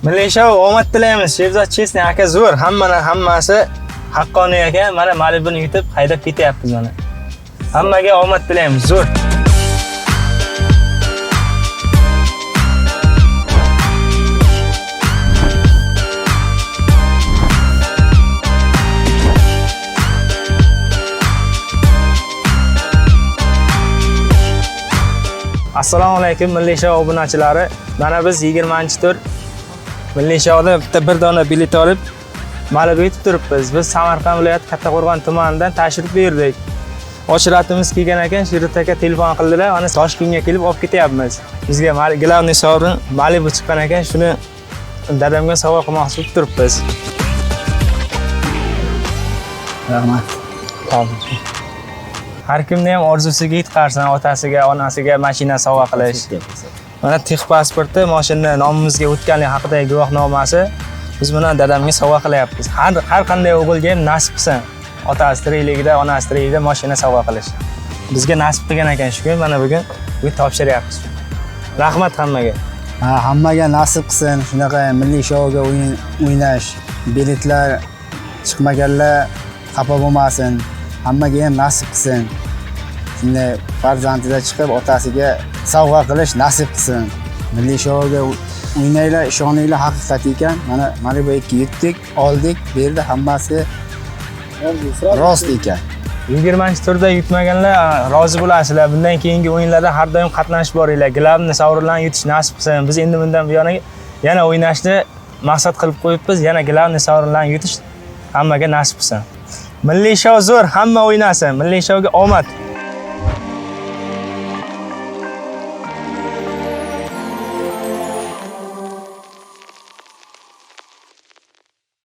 Milliy shou omad tilaymiz. Sherzod Chesniy aka zo'r. Hammasi haqqoniy ekan. Mana Malibuni yutib haydab ketyapmiz mana. Hammaga omad tilaymiz. Zo'r. Assalomu alaykum Milliy shou obunachilari. Mana biz 20-tur Milliy shouda bitta bir dona bilet olib Malibu yetib turibmiz. Biz Samarqand viloyati Kattaqo'rg'on tumanidan tashrif buyurdik. Ochratimiz kelgan ekan, Sherzod aka telefon qildilar. Ana Toshkentga kelib olib ketyapmiz. Bizga glavniy sovrin Malibu chiqqan ekan, shuni dadamga sovg'a qilmoqchi bo'lib turibmiz. Rahmat. Har kimni ham orzusiga yetqarsin, otasiga, onasiga mashina sovg'a qilish. Mana TIX pasporti, mashina nomimizga o'tganligi haqidagi guvohnomasi biz buni dadamga sovg'a qilyapmiz. Har qanday o'g'ilga ham nasib qilsin. Otasi tirikligida, onasi tirikligida mashina sovg'a qilish. Bizga nasib qilgan ekan shu kun, mana bugun topshiryapmiz. Rahmat hammaga. Hammaga nasib qilsin. Shunaqa milliy shouga o'ynash, biletlar chiqmaganlar xafa bo'lmasin. Hammaga ham nasib qilsin. Shunday farzandida chiqib otasiga sovg'a qilish nasib qilsin. Milliy shouga o'ynaylar, ishoninglar, haqiqat ekan. Mana Malibu 2 yutdik, oldik, berdi, hammasi rost ekan. 20-turda yutmaganlar rozi bo'lasizlar. Bundan keyingi o'yinlarda har doim qatnashib boringlar. Glavniy sovrinlarni yutish nasib qilsin. Biz endi bundan buyon yana o'ynashni maqsad qilib qo'yibmiz. Yana glavniy sovrinlarni yutish hammaga nasib qilsin. Milliy shou zo'r, hamma o'ynasin. Milliy shouga omad.